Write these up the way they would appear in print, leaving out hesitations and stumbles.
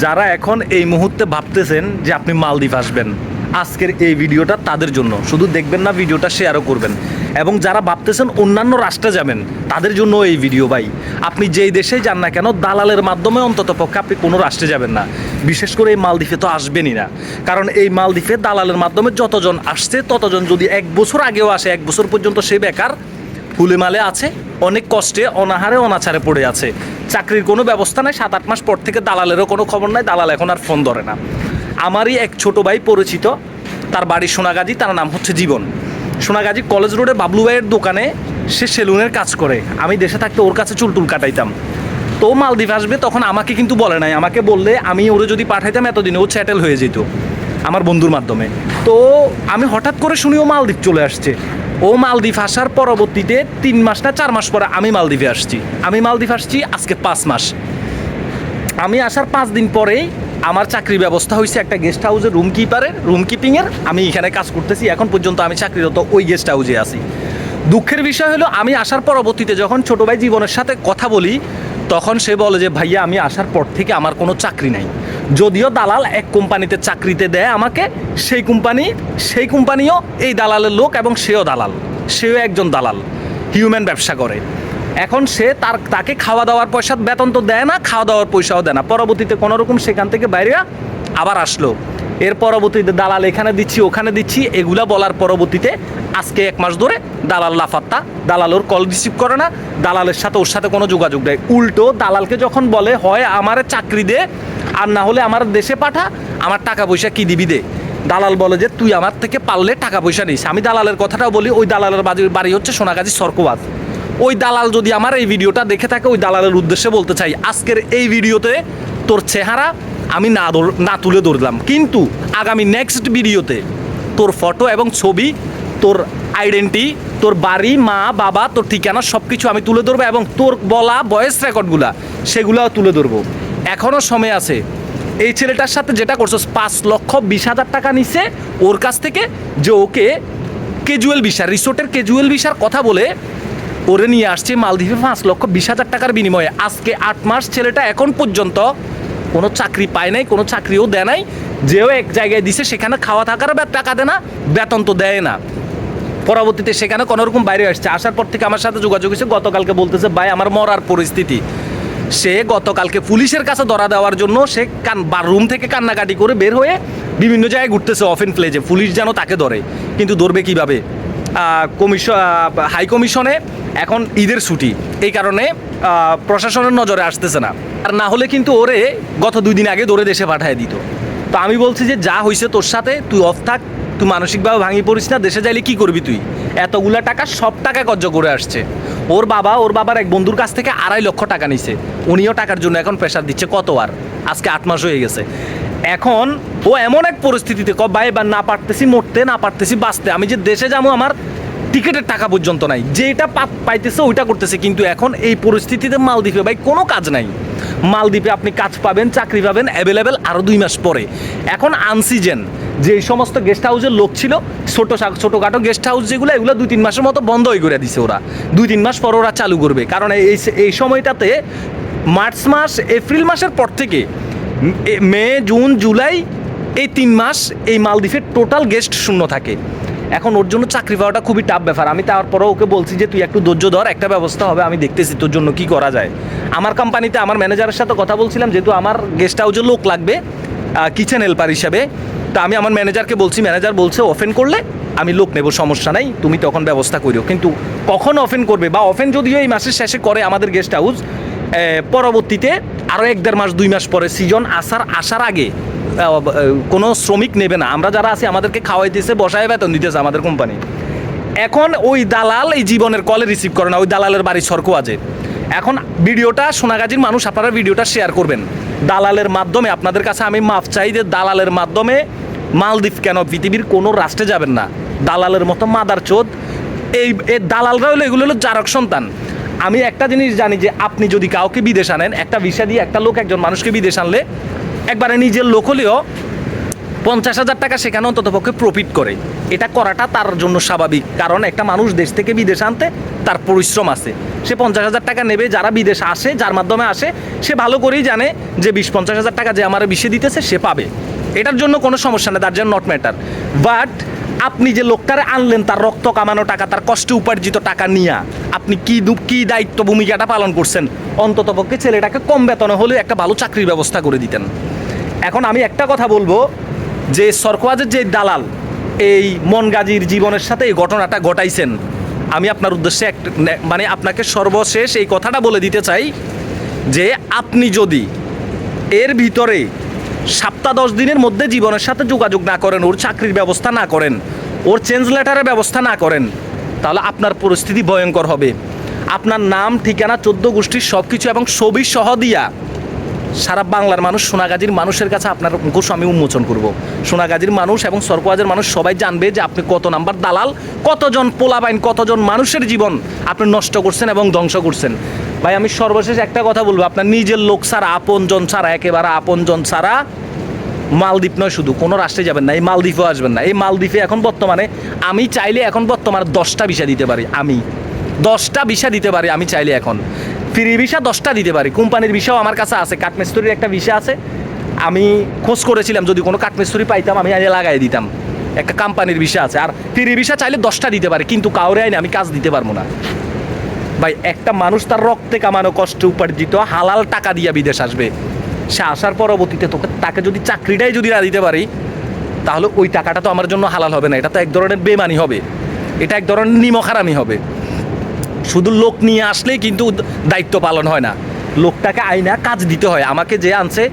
যারা এখন এই মুহূর্তে ভাবতেছেন যে আপনি মালদ্বীপ আসবেন, আজকের এই ভিডিওটা তাদের জন্য। শুধু দেখবেন না, ভিডিওটা শেয়ারও করবেন। এবং যারা ভাবতেছেন অন্যান্য রাষ্ট্রে যাবেন, তাদের জন্য এই ভিডিও ভাই। আপনি যেই দেশেই যান না কেন, দালালের মাধ্যমে অন্তত পক্ষে আপনি কোনো রাষ্ট্রে যাবেন না। বিশেষ করে এই মালদ্বীপে তো আসবেনই না, কারণ এই মালদ্বীপে দালালের মাধ্যমে যতজন আসছে ততজন যদি 1 বছর আগেও আসে, 1 বছর পর্যন্ত সে বেকার হুলেমালে আছে, অনেক কষ্টে অনাহারে অনাচারে পড়ে আছে। চাকরির কোনো ব্যবস্থা নাই। 7-8 মাস পর থেকে দালালেরও কোনো খবর নাই, দালাল এখন আর ফোন ধরে না। আমারই এক ছোট ভাই পরিচিত, তার বাড়ি সোনাগাজী, তার নাম হচ্ছে জীবন। সোনাগাজী কলেজ রোডে বাবলু ভাইয়ের দোকানে সে সেলুনের কাজ করে। আমি দেশে থাকতে ওর কাছে চুল টুল কাটাইতাম। তো মালদ্বীপ আসবে, তখন আমাকে কিন্তু বলে নাই। আমাকে বললে আমি ওরে যদি পাঠাইতাম এতদিনে ও চ্যাটেল হয়ে যেত আমার বন্ধুর মাধ্যমে। তো আমি হঠাৎ করে শুনি ও মালদ্বীপ চলে আসছে। ও মালদ্বীপ আসার পরবর্তীতে 3 মাস না 4 মাস পরে আমি মালদ্বীপে আসছি। আমি মালদ্বীপ আসছি আজকে 5 মাস। আমি আসার 5 দিন পরেই আমার চাকরি ব্যবস্থা হয়েছে একটা গেস্ট হাউসের রুম কিপিংয়ের। আমি এখানে কাজ করতেছি, এখন পর্যন্ত আমি চাকরিরত ওই গেস্ট হাউসে আছি। দুঃখের বিষয় হলো, আমি আসার পরবর্তীতে যখন ছোটো ভাই জীবনের সাথে কথা বলি, তখন সে বলে যে ভাইয়া আমি আসার পর থেকে আমার কোনো চাকরি নাই। যদিও দালাল এক কোম্পানিতে চাকরিতে দেয় আমাকে, সেই কোম্পানিও এই দালালের লোক এবং সেও দালাল, সেও একজন দালাল, হিউম্যান ব্যবসা করে। এখন সে তাকে খাওয়া দাওয়ার পয়সা, বেতন তো দেয় না, খাওয়া দাওয়ার পয়সাও দেয় না। পরবর্তীতে কোনোরকম সেখান থেকে বাইরে আবার আসলো। এর পরবর্তীতে দালাল এখানে দিচ্ছি ওখানে দিচ্ছি এগুলা বলার পরবর্তীতে আজকে 1 মাস ধরে দালাল লাফাত্তা। দালাল ওর কল রিসিভ করে না, দালালের সাথে ওর সাথে কোনো যোগাযোগ নেই। উল্টো দালালকে যখন বলে হয় আমার চাকরি দে, আর না হলে আমার দেশে পাঠা, আমার টাকা পয়সা কি দিবি দে, দালাল বলে যে তুই আমার থেকে পারলে টাকা পয়সা নিস। আমি দালালের কথাটাও বলি, ওই দালালের বাড়ি হচ্ছে সোনাগাজী সরকোবাদ। ওই দালাল যদি আমার এই ভিডিওটা দেখে থাকে, ওই দালালের উদ্দেশ্যে বলতে চাই, আজকের এই ভিডিওতে তোর চেহারা আমি না তুলে ধরলাম, কিন্তু আগামী নেক্সট ভিডিওতে তোর ফটো এবং ছবি, তোর আইডেন্টি, তোর বাড়ি, মা বাবা, তোর ঠিকানা সব কিছু আমি তুলে ধরবো, এবং তোর বলা ভয়েস রেকর্ডগুলা সেগুলোও তুলে ধরবো। এখনও সময় আছে। এই ছেলেটার সাথে যেটা করছো, 5,20,000 টাকা নিছে ওর কাছ থেকে, যে ওকে ক্যাজুয়াল ভিসা, রিসোর্টের ক্যাজুয়াল ভিসার কথা বলে ওরে নিয়ে আসছে মালদ্বীপে 5,20,000 টাকার বিনিময়ে। আজকে 8 মাস ছেলেটা এখন পর্যন্ত কোনো চাকরি পায় নাই, কোনো চাকরিও দেয় নাই। যেও এক জায়গায় দিছে সেখানে খাওয়া থাকার টাকা দেয় না, বেতন তো দেয় না। পরবর্তীতে সেখানে কোনোরকম বাইরে আসছে। আসার পর থেকে আমার সাথে যোগাযোগ হয়েছে, গতকালকে বলতেছে ভাই আমার মরার পরিস্থিতি। সে গতকালকে পুলিশের কাছে ধরা দেওয়ার জন্য সে রুম থেকে কান্নাকাটি করে বের হয়ে বিভিন্ন জায়গায় ঘুরতেছে অফেন প্লেজে, পুলিশ যেন তাকে ধরে। কিন্তু ধরবে কীভাবে? হাই কমিশনে এখন ঈদের ছুটি, এই কারণে প্রশাসনের নজরে আসতেছে না। আর না হলে কিন্তু ওরে গত 2 দিন আগে ধরে দেশে পাঠিয়ে দিত। তো আমি বলছি যে যা হয়েছে তোর সাথে, তুই অফ থাক, তুই মানসিকভাবে ভাঙি পড়িস না। দেশে যাইলে কি করবি তুই? এতগুলা টাকা সব টাকা কর্য করে আসছে। ওর বাবার এক বন্ধুর কাছ থেকে 2.5 লক্ষ টাকা নিছে। উনিও টাকার জন্য এখন প্রেশার দিচ্ছে। কতবার? আজকে 8 মাস হয়ে গেছে। এখন ও এমন এক পরিস্থিতিতে ভাই এবার না পারতেছি মরতে, না পারতেছি বাঁচতে, আমি যে দেশে যাবো আমার টিকিটের টাকা পর্যন্ত নাই, যেটা পাইতেছে ওইটা করতেছে। কিন্তু এখন এই পরিস্থিতিতে মালদ্বীপে ভাই কোনো কাজ নাই। মালদ্বীপে আপনি কাজ পাবেন, চাকরি পাবেন অ্যাভেলেবেল আরও 2 মাস পরে। এখন আনসিজন যে সমস্ত গেস্ট হাউসের লোক ছিল, ছোটোখাটো গেস্ট হাউস যেগুলো, এগুলো 2-3 মাসের মতো বন্ধ হয়ে করে দিছে ওরা। 2-3 মাস পর ওরা চালু করবে, কারণ এই সময়টাতে মার্চ মাস, এপ্রিল মাসের পর থেকে মে, জুন, জুলাই, এই 3 মাস এই মালদ্বীপের টোটাল গেস্ট শূন্য থাকে। এখন ওর জন্য চাকরি পাওয়াটা খুবই টাফ ব্যাপার। আমি তারপরেও ওকে বলছি যে তুই একটু ধৈর্য ধর, একটা ব্যবস্থা হবে, আমি দেখতেছি তোর জন্য কি করা যায়। আমার কোম্পানিতে আমার ম্যানেজারের সাথে কথা বলছিলাম, যেহেতু আমার গেস্ট হাউসে লোক লাগবে কিচেন হেল্পার হিসাবে। তা আমি আমার ম্যানেজারকে বলছি, ম্যানেজার বলছে ওপেন করলে আমি লোক নেব, সমস্যা নাই, তুমি তখন ব্যবস্থা করিও। কিন্তু কখন ওপেন করবে, বা ওপেন যদিও এই মাসের শেষে করে আমাদের গেস্ট হাউস, পরবর্তীতে আরও 1-1.5 মাস 2 মাস পরে সিজন আসার আগে কোনো শ্রমিক নেবে না। আমরা যারা আছি আমাদেরকে খাওয়াইতেছে, বসায় বেতন দিতেছে আমাদের কোম্পানি। এখন ওই দালাল এই জীবনের কলে রিসিভ করে না, ওই দালালের বাড়ি সরকোয়াজে। এখন ভিডিওটা সোনাগাজীর মানুষ, আপনারা ভিডিওটা শেয়ার করবেন। দালালের মাধ্যমে আপনাদের কাছে আমি মাফ চাই যে দালালের মাধ্যমে মালদ্বীপ কেন পৃথিবীর কোনো রাষ্ট্রে যাবেন না। দালালের মতো মাদারচোদ এই দালালরা হলো, এগুলো হলো জারক সন্তান। আমি একটা জিনিস জানি যে আপনি যদি কাউকে বিদেশ আনেন, একটা ভিসা দিয়ে একটা লোক একজন মানুষকে বিদেশ আনলে, একবারে নিজের লোক হলেও 50,000 টাকা সেখানে অন্তত পক্ষে প্রফিট করে। এটা করাটা তার জন্য স্বাভাবিক, কারণ একটা মানুষ দেশ থেকে বিদেশে আনতে তার পরিশ্রম আছে। সে 50,000 টাকা নেবে, যারা বিদেশে আসে, যার মাধ্যমে আসে, সে ভালো করেই জানে যে 20-50,000 টাকা যে আমার বেশি দিতেছে সে পাবে। এটার জন্য কোনো সমস্যা নেই, দ্যাট নট ম্যাটার। বাট আপনি যে লোকটারে আনলেন তার রক্ত কামানো টাকা, তার কষ্টে উপার্জিত টাকা নিয়ে আপনি কি দায়িত্ব ভূমিকাটা পালন করছেন? অন্ততপক্ষে ছেলেটাকে কম বেতনে হলে একটা ভালো চাকরির ব্যবস্থা করে দিতেন। এখন আমি একটা কথা বলবো যে সরকোয়াজের যে দালাল এই মনগাজীর জীবনের সাথে এই ঘটনাটা ঘটাইছেন, আমি আপনার উদ্দেশ্যে মানে আপনাকে সর্বশেষ এই কথাটা বলে দিতে চাই যে আপনি যদি এর ভিতরে সপ্তাহ 10 দিনের মধ্যে জীবনের সাথে যোগাযোগ না করেন, ওর চাকরির ব্যবস্থা না করেন, ওর চেঞ্জ লেটারের ব্যবস্থা না করেন, তাহলে আপনার পরিস্থিতি ভয়ঙ্কর হবে। আপনার নাম, ঠিকানা, 14 গোষ্ঠীর সব কিছু এবং ছবি সহ দিয়া সারা বাংলার মানুষ, সোনাগাজীর মানুষের কাছে আপনার মুখোশ আমি উন্মোচন করব। সোনাগাজীর মানুষ এবং সরকোয়াজের মানুষ সবাই জানবে যে আপনি কত নাম্বার দালাল, কতজন পোলাবাইন, কতজন মানুষের জীবন আপনি নষ্ট করছেন এবং ধ্বংস করছেন। ভাই আমি সর্বশেষ একটা কথা বলবো, আপনার নিজের লোক ছাড়া, আপনজন ছাড়া, একেবারে আপনজন ছাড়া মালদ্বীপ নয় শুধু, কোনো রাষ্ট্রে যাবেন না, এই মালদ্বীপেও আসবেন না। এই মালদ্বীপে এখন বর্তমানে আমি চাইলে এখন বর্তমানে 10টা ভিসা দিতে পারি, আমি 10টা ভিসা দিতে পারি, আমি চাইলে এখন ফ্রি ভিসা 10টা দিতে পারি। কোম্পানির ভিসাও আমার কাছে আছে, কাঠমিস্ত্রির একটা ভিসা আছে, আমি খোঁজ করেছিলাম, যদি কোনো কাঠমিস্ত্রি পাইতাম আমি আগে লাগাই দিতাম। একটা কোম্পানির ভিসা আছে, আর ফ্রি ভিসা চাইলে 10টা দিতে পারি, কিন্তু কাউরে আইনে আমি কাজ দিতে পারবো না। ভাই একটা মানুষ তার রক্তে কামানো কষ্টে উপার্জিত হালাল টাকা দিয়ে বিদেশ আসবে, সে আসার পরবর্তীতে তাকে যদি চাকরিটাই যদি না দিতে পারি, তাহলে ওই টাকাটা তো আমার জন্য হালাল হবে না, এটা তো এক ধরনের বেমানি হবে, এটা এক ধরনের নিমখারামি হবে। শুধু লোক নিয়ে আসলেই কিন্তু দায়িত্ব পালন হয় না, লোকটাকে আইনা কাজ দিতে হয়। আমাকে যে আনছে,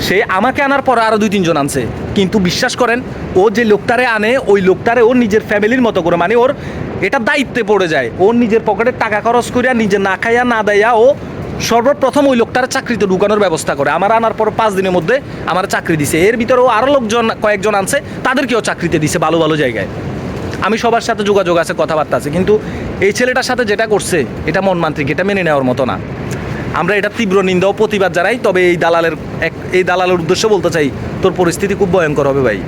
সে আমাকে আনার পর আরও 2-3 জন আনছে, কিন্তু বিশ্বাস করেন ও যে লোকটারে আনে, ওই লোকটারে ওর নিজের ফ্যামিলির মতো করে, মানে ওর এটা দায়িত্বে পড়ে যায়, ওর নিজের পকেটে টাকা খরচ করিয়া, নিজে না খাইয়া না দেয়া ও সর্বপ্রথম ওই লোকটার চাকরিতে ঢুকানোর ব্যবস্থা করে। আমার আনার পর 5 দিনের মধ্যে আমার চাকরি দিছে। এর ভিতরেও আরও লোকজন কয়েকজন আনছে, তাদেরকেও চাকরিতে দিছে ভালো ভালো জায়গায়। আমি সবার সাথে যোগাযোগ আছে, কথাবার্তা আছে, কিন্তু এই ছেলেটার সাথে যেটা করছে এটা মনমান্ত্রিক, এটা মেনে নেওয়ার মতো না। আমরা এটা তীব্র নিন্দা ও প্রতিবাদ জানাই। তবে এই দালালের উদ্দেশ্য বলতে চাই, তোর পরিস্থিতি খুব ভয়ঙ্কর হবে ভাই।